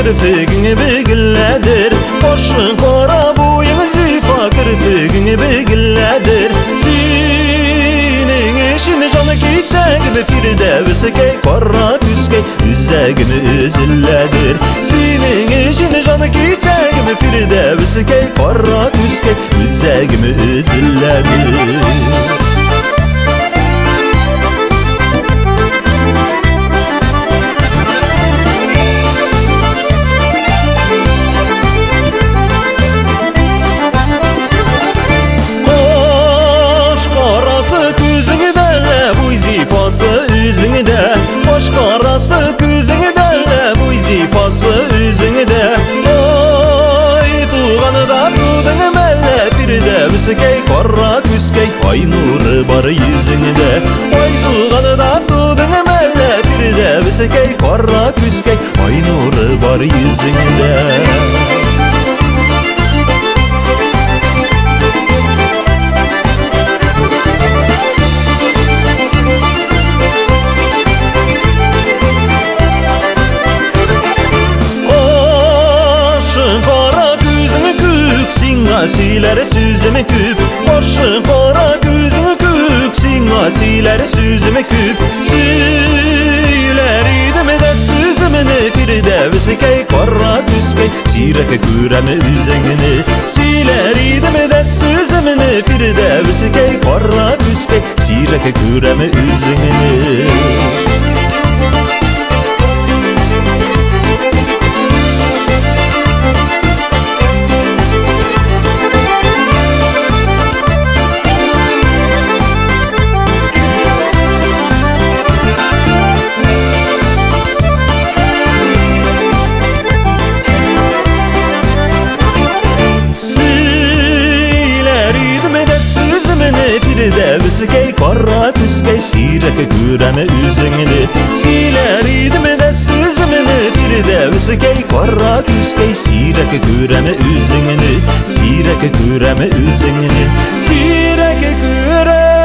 kirpigini begilledir. Boşun kara boyun zifa kirpigini begilledir. Senin eşini canı kiyse gibi firdevsi key kara küskey üzegimi üzülledir. Senin eşini canı kiyse gibi firdevsi key kara küskey üzegimi üzülledir. Üzüngde baş karası küzüngde bu zifası üzüngde oy tuğanı da tuğdun melle firdevsi key kara küskey ay nuru bar yüzüngde oy tuğanı da tuğdun melle firdevsi key kara küskey ay nuru bar yüzüngde. Sinasiler süzme küp, başın kara gözünü kük. Sinasiler süzme küp, süleriydim de süzümünü firdevsi key kara küskey sireke küreme üzengini. Sileriydim de süzümünü firdevsi key kara küskey sireke küreme üzengini. Firdevsi key kara küskey sireke küreme üzengini. Sileriydim de süzümünü firdevsi key kara küskey sireke küreme üzengini. Sireke küreme üzengini. Sireke küreme